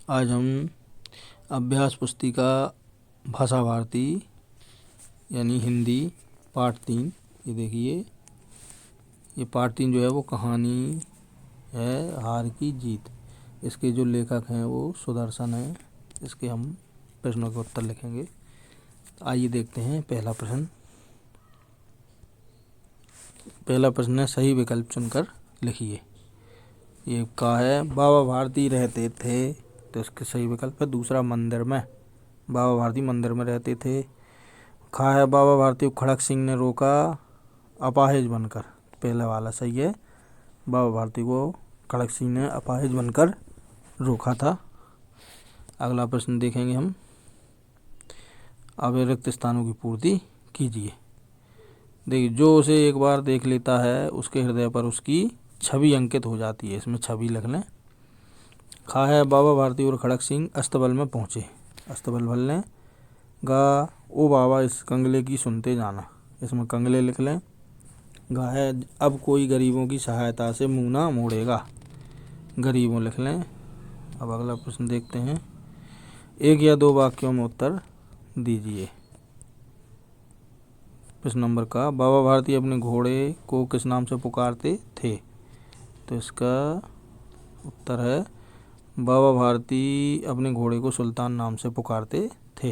आज हम अभ्यास पुस्तिका भाषा भारती यानी हिंदी पाठ 3, ये देखिए, ये पाठ 3 जो है वो कहानी है हार की जीत। इसके जो लेखक हैं वो सुदर्शन हैं। इसके हम प्रश्नों के उत्तर लिखेंगे। आइए देखते हैं पहला प्रश्न। पहला प्रश्न है, सही विकल्प चुनकर लिखिए। ये का है, बाबा भारती रहते थे, तो इसके सही विकल्प है दूसरा, मंदिर में। बाबा भारती मंदिर में रहते थे। खा है, बाबा भारती को खड़क सिंह ने रोका अपाहिज बनकर, पहला वाला सही है। बाबा भारती को खड़क सिंह ने अपाहिज बनकर रोका था। अगला प्रश्न देखेंगे हम। अब रिक्त स्थानों की पूर्ति कीजिए। देखिए, जो उसे एक बार देख लेता है उसके हृदय पर उसकी छवि अंकित हो जाती है। इसमें छवि लिख लें। खा है, बाबा भारती और खड़क सिंह अस्तबल में पहुँचे, अस्तबल भर लें। गा, ओ बाबा इस कंगले की सुनते जाना, इसमें कंगले लिख लें। गा है, अब कोई गरीबों की सहायता से मुँह ना मोड़ेगा, गरीबों लिख लें। अब अगला प्रश्न देखते हैं। एक या दो वाक्यों में उत्तर दीजिए। प्रश्न नंबर का, बाबा भारती अपने घोड़े को किस नाम से पुकारते थे, तो इसका उत्तर है बाबा भारती अपने घोड़े को सुल्तान नाम से पुकारते थे।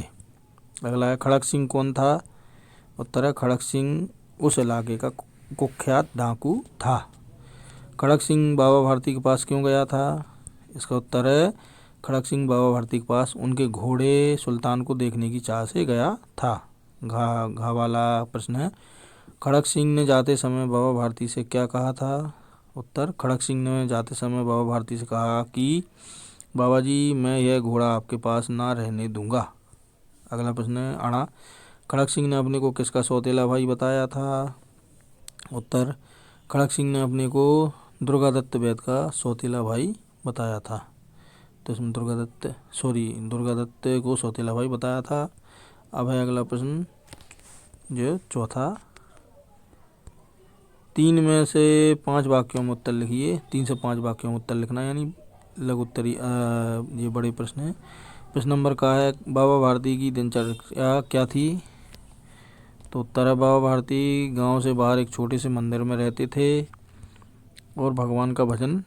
अगला है, खड़क सिंह कौन था, उत्तर है खड़क सिंह उस इलाके का कुख्यात डाकू था। खड़क सिंह बाबा भारती के पास क्यों गया था, इसका उत्तर है खड़क सिंह बाबा भारती के पास उनके घोड़े सुल्तान को देखने की चाह से गया था। घा वाला प्रश्न है, खड़क सिंह ने जाते समय बाबा भारती से क्या कहा था, उत्तर खड़क सिंह ने जाते समय बाबा भारती से कहा कि बाबा जी, मैं यह घोड़ा आपके पास ना रहने दूंगा। अगला प्रश्न है अणा, खड़क सिंह ने अपने को किसका सौतेला भाई बताया था, उत्तर खड़क सिंह ने अपने को दुर्गादत्त वैद्य का सौतेला भाई बताया था। तो इसमें दुर्गादत्त को सौतेला भाई बताया था। अब है अगला प्रश्न जो चौथा, 3 में से 5 वाक्यों में उत्तर लिखिए। 3 से 5 वाक्यों में उत्तर लिखना, यानी लघु उत्तरी ये बड़े प्रश्न है। प्रश्न नंबर का है, बाबा भारती की दिनचर्या क्या थी, तो उत्तर है बाबा भारती गांव से बाहर एक छोटे से मंदिर में रहते थे और भगवान का भजन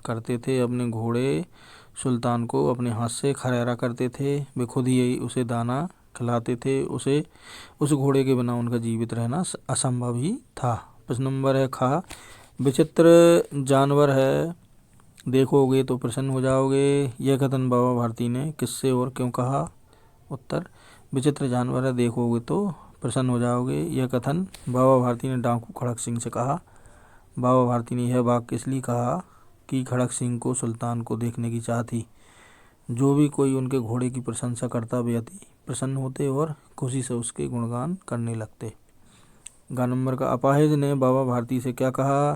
करते थे। अपने घोड़े सुल्तान को अपने हाथ से खरेरा करते थे। वे खुद ही उसे दाना खिलाते थे। उस घोड़े के बिना उनका जीवित रहना असंभव ही था। प्रश्न नंबर है खा, विचित्र जानवर है, देखोगे तो प्रसन्न हो जाओगे, यह कथन बाबा भारती ने किससे और क्यों कहा, उत्तर विचित्र जानवर है, देखोगे तो प्रसन्न हो जाओगे, यह कथन बाबा भारती ने डाकू खड़क सिंह से कहा। बाबा भारती ने यह वाक्य इसलिए कहा कि खड़क सिंह को सुल्तान को देखने की चाह थी। जो भी कोई उनके घोड़े की प्रशंसा करता वे अति प्रसन्न होते और खुशी से उसके गुणगान करने लगते। गा नंबर का, अपाहिज ने बाबा भारती से क्या कहा,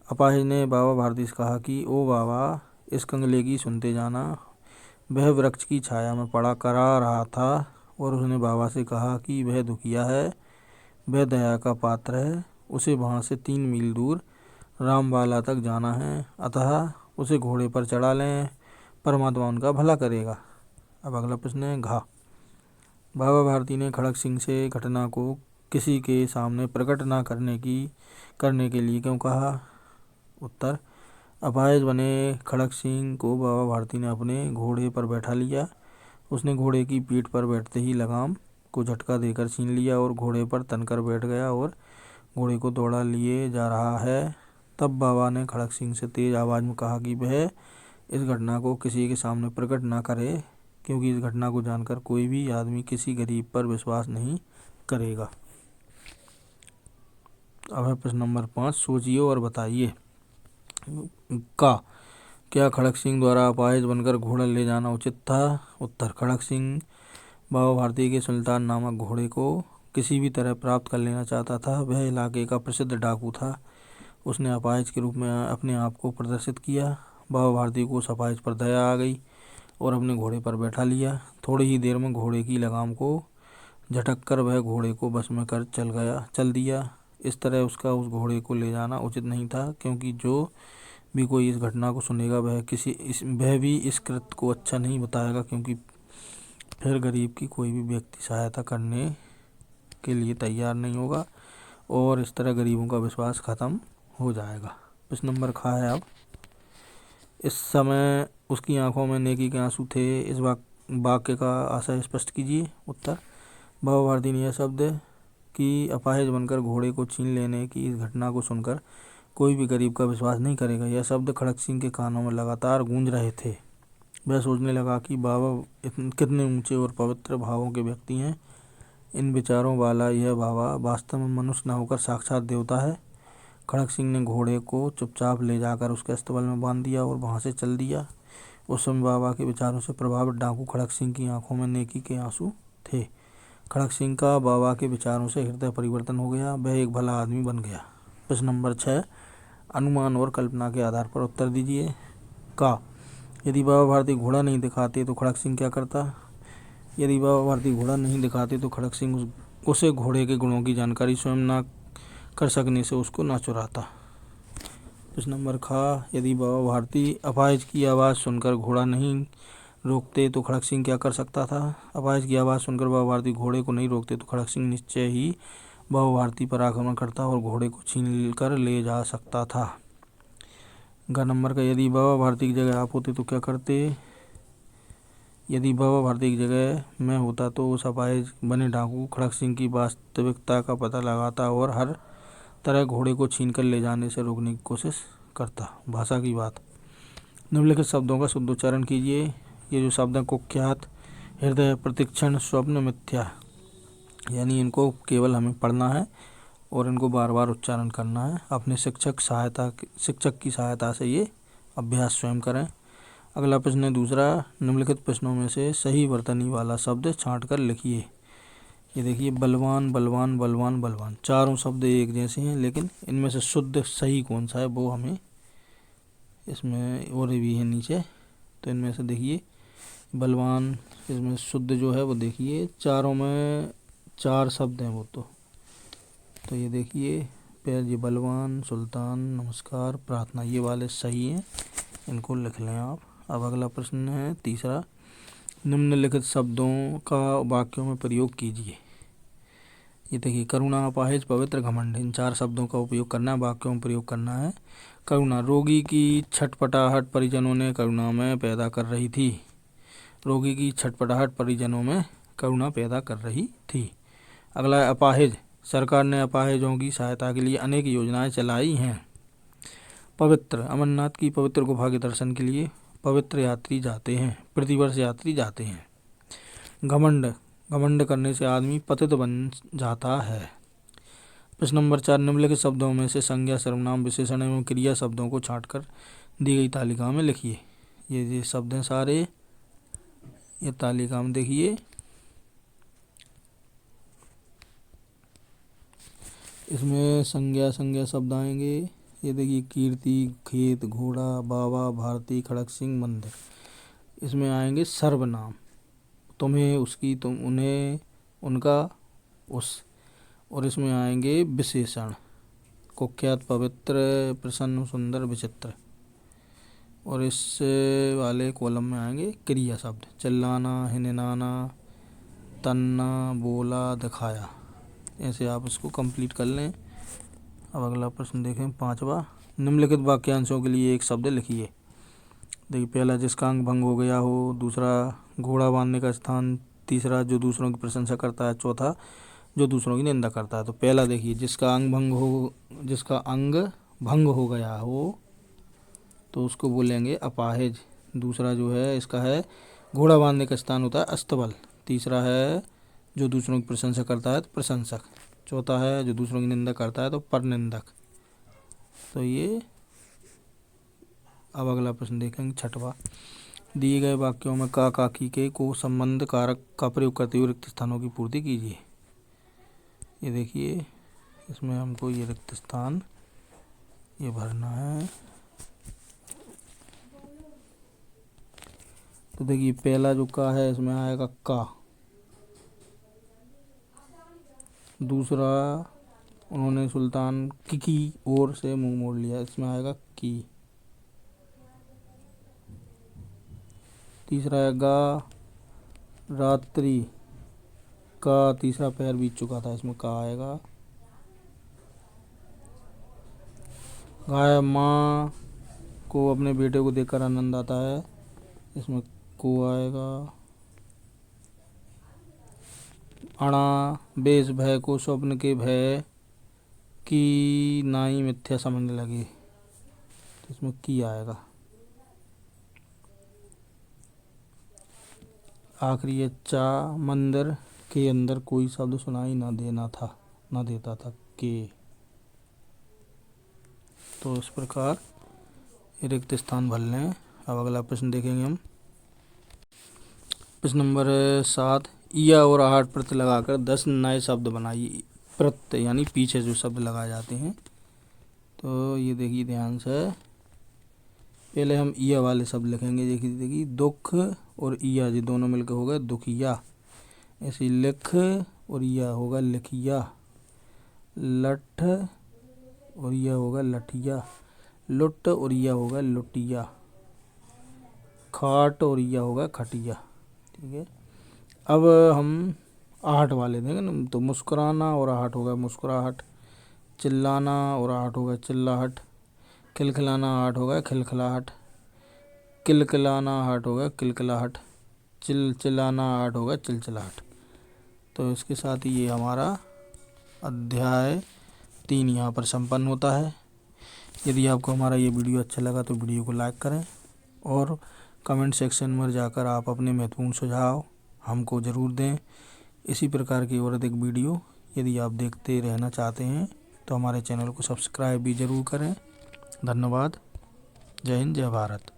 अपाहिज ने बाबा भारती से कहा कि ओ बाबा इस कंगले की सुनते जाना। वह वृक्ष की छाया में पड़ा करा रहा था और उसने बाबा से कहा कि वह दुखिया है, वह दया का पात्र है, उसे वहाँ से 3 मील दूर रामबाला तक जाना है, अतः उसे घोड़े पर चढ़ा लें, परमात्मा उनका भला करेगा। अब अगला प्रश्न है घा, बाबा भारती ने खड़क सिंह से घटना को किसी के सामने प्रकट न करने के लिए क्यों कहा, उत्तर अपाहिज बने खड़क सिंह को बाबा भारती ने अपने घोड़े पर बैठा लिया। उसने घोड़े की पीठ पर बैठते ही लगाम को झटका देकर छीन लिया और घोड़े पर तनकर बैठ गया और घोड़े को दौड़ा लिए जा रहा है। तब बाबा ने खड़क सिंह से तेज आवाज़ में कहा कि वह इस घटना को किसी के सामने प्रकट ना करे, क्योंकि इस घटना को जानकर कोई भी आदमी किसी गरीब पर विश्वास नहीं करेगा। अब है प्रश्न नंबर 5, सोचिए और बताइए। का, क्या खड़क सिंह द्वारा अपाहिज बनकर घोड़ा ले जाना उचित था, उत्तर खड़क सिंह बाबा भारती के सुल्तान नामक घोड़े को किसी भी तरह प्राप्त कर लेना चाहता था। वह इलाके का प्रसिद्ध डाकू था। उसने अपाहिज के रूप में अपने आप को प्रदर्शित किया। बाबा भारती को उस अपाहिज पर दया आ गई और अपने घोड़े पर बैठा लिया। थोड़ी ही देर में घोड़े की लगाम को झटक कर वह घोड़े को बस में कर चल दिया। इस तरह उसका उस घोड़े को ले जाना उचित नहीं था, क्योंकि जो भी कोई इस घटना को सुनेगा वह भी इस कृत्य को अच्छा नहीं बताएगा, क्योंकि फिर गरीब की कोई भी व्यक्ति सहायता करने के लिए तैयार नहीं होगा और इस तरह गरीबों का विश्वास खत्म हो जाएगा। प्रश्न नंबर ख है अब, इस समय उसकी आंखों में नेकी के आंसू थे, इस वाक्य का आशय स्पष्ट कीजिए। उत्तर, बाबा भारती ने यह शब्द कि अपाहिज बनकर घोड़े को छीन लेने की इस घटना को सुनकर कोई भी गरीब का विश्वास नहीं करेगा, यह शब्द खड़क सिंह के कानों में लगातार गूंज रहे थे। वह सोचने लगा कि बाबा कितने ऊंचे और पवित्र भावों के व्यक्ति हैं। इन विचारों वाला यह बाबा वास्तव में मनुष्य न होकर साक्षात देवता है। खड़क सिंह ने घोड़े को चुपचाप ले जाकर उसके अस्तबल में बांध दिया और वहां से चल दिया। उस समय बाबा के विचारों से प्रभावित डाकू खड़क सिंह की आंखों में नेकी के आंसू थे। खड़क सिंह का बाबा के विचारों से हृदय परिवर्तन हो गया, वह एक भला आदमी बन गया। प्रश्न नंबर 6, अनुमान और कल्पना के आधार पर उत्तर दीजिए। का, यदि बाबा भारती घोड़ा नहीं दिखाते तो खड़क सिंह क्या करता? यदि बाबा भारती घोड़ा नहीं दिखाते तो खड़क सिंह उसे घोड़े के गुणों की जानकारी स्वयं न कर सकने से उसको न चुराता। प्रश्न नंबर ख, यदि बाबा भारती अपाहिज की आवाज़ सुनकर घोड़ा नहीं रोकते तो खड़क सिंह क्या कर सकता था? अपाहिज की आवाज़ सुनकर बाबा भारती घोड़े को नहीं रोकते तो खड़क सिंह निश्चय ही बाबा भारती पर आक्रमण करता और घोड़े को छीन कर ले जा सकता था। ग नंबर का, यदि बाबा भारती की जगह आप होते तो क्या करते? यदि बाबा भारती की जगह मैं होता तो उस अपाहिज बने डाकू खड़क सिंह की वास्तविकता का पता लगाता और हर तरह घोड़े को छीन कर ले जाने से रोकने की कोशिश करता। भाषा की बात, निम्नलिखित शब्दों का शुद्ध उच्चारण कीजिए। ये जो शब्द हैं कुख्यात, हृदय, प्रतिक्षण, स्वप्न, मिथ्या, यानी इनको केवल हमें पढ़ना है और इनको बार बार उच्चारण करना है। अपने शिक्षक की सहायता से ये अभ्यास स्वयं करें। अगला प्रश्न है दूसरा, निम्नलिखित प्रश्नों में से सही वर्तनी वाला शब्द छांट कर लिखिए। ये देखिए, बलवान, बलवान, बलवान, बलवान, चारों शब्द एक जैसे हैं, लेकिन इनमें से शुद्ध सही कौन सा है वो हमें इसमें और भी है नीचे, तो इनमें से देखिए बलवान, इसमें शुद्ध जो है वो देखिए चारों में 4 शब्द हैं वो तो ये देखिए ये बलवान, सुल्तान, नमस्कार, प्रार्थना, ये वाले सही हैं, इनको लिख लें आप। अब अगला प्रश्न है तीसरा, निम्नलिखित शब्दों का वाक्यों में प्रयोग कीजिए। ये देखिए, करुणा, अपाहिज, पवित्र, घमंड, इन 4 शब्दों का उपयोग करना है, वाक्यों में प्रयोग करना है। करुणा, रोगी की छटपटाहट परिजनों ने करुणा में पैदा कर रही थी। रोगी की छटपटाहट परिजनों में करुणा पैदा कर रही थी। अगला है अपाहिज, सरकार ने अपाहिजों की सहायता के लिए अनेक योजनाएं चलाई हैं। पवित्र, अमरनाथ की पवित्र गुफा के दर्शन के लिए पवित्र यात्री जाते हैं, प्रतिवर्ष यात्री जाते हैं। घमंड, घमंड करने से आदमी पतित बन जाता है। प्रश्न नंबर 4, निम्नलिखित शब्दों में से संज्ञा, सर्वनाम, विशेषण एवं क्रिया शब्दों को छांटकर दी गई तालिका में लिखिए। ये शब्द हैं सारे, ये तालिका में देखिए। इसमें संज्ञा शब्द आएंगे। ये देखिए, कीर्ति, खेत, घोड़ा, बाबा भारती, खड़क सिंह, मंदिर। इसमें आएंगे सर्वनाम, तुम्हें, उसकी, तुम, उन्हें, उनका, उस। और इसमें आएंगे विशेषण, कुख्यात, पवित्र, प्रसन्न, सुंदर, विचित्र। और इस वाले कॉलम में आएंगे क्रिया शब्द, चिल्लाना, हिनहिनाना, तन्ना, बोला, दिखाया। ऐसे आप इसको कंप्लीट कर लें। अब अगला प्रश्न देखें 5वां, निम्नलिखित वाक्यांशों के लिए एक शब्द लिखिए। देखिए, पहला, जिसका अंग भंग हो गया हो। दूसरा, घोड़ा बांधने का स्थान। तीसरा, जो दूसरों की प्रशंसा करता है। चौथा, जो दूसरों की निंदा करता है। तो पहला देखिए, जिसका अंग भंग हो गया हो तो उसको बोलेंगे अपाहिज। दूसरा जो है इसका है, घोड़ा बांधने का स्थान होता है अस्तबल। तीसरा है, जो दूसरों की प्रशंसा करता है तो प्रशंसक। चौथा है, जो दूसरों की निंदा करता है तो परनिंदक। तो ये, अब अगला प्रश्न देखेंगे 6वां, दिए गए वाक्यों में का, काकी के को संबंध कारक का प्रयोग करते हुए रिक्त स्थानों की पूर्ति कीजिए। ये देखिए, इसमें हमको ये रिक्त स्थान ये भरना है। तो देखिए, पहला जो का है इसमें आएगा का। दूसरा, उन्होंने सुल्तान की ओर से मुंह मोड़ लिया, इसमें आएगा की। तीसरा है गा, रात्रि का तीसरा पैर बीत चुका था, इसमें का आएगा। गाय माँ को अपने बेटे को देखकर आनंद आता है, इसमें को आएगा। अणा बेस भय को स्वप्न के भय की नाई मिथ्या समझने लगे, तो इसमें की आएगा। आखिरी है चा, मंदिर के अंदर कोई शब्द सुनाई न देता था के। तो इस प्रकार रिक्त स्थान भर लें। अब अगला प्रश्न देखेंगे हम। प्रश्न नंबर 7, ईया और आहट प्रत्यय लगाकर 10 नए शब्द बनाइए। प्रत्यय यानी पीछे जो शब्द लगाए जाते हैं, तो ये देखिए ध्यान से। पहले हम ईया वाले शब्द लिखेंगे। देखिए दुख और ईया ये दोनों मिलकर हो गए दुखिया। ऐसे लिख और ईया होगा लिखिया। लठ और ईया होगा लठिया। लुट और ईया होगा लुटिया। खाट और ईया होगा खटिया। ठीक है, अब हम आहट वाले देंगे ना, तो मुस्कुराना और आहट होगा मुस्कुराहट। चिल्लाना और आहट होगा चिल्लाहट। खिलखिलाना आहट होगा खिलखिलाहट। किलकिलाना आहट होगा किलकिलाहट। चिलचिलाना आहट होगा चिलचिलाहट। तो इसके साथ ही ये हमारा अध्याय 3 यहाँ पर संपन्न होता है। यदि आपको हमारा ये वीडियो अच्छा लगा तो वीडियो को लाइक करें और कमेंट सेक्शन में जाकर आप अपने महत्वपूर्ण सुझाव हमको ज़रूर दें। इसी प्रकार की और अधिक वीडियो यदि आप देखते रहना चाहते हैं तो हमारे चैनल को सब्सक्राइब भी ज़रूर करें। धन्यवाद। जय हिंद, जय भारत।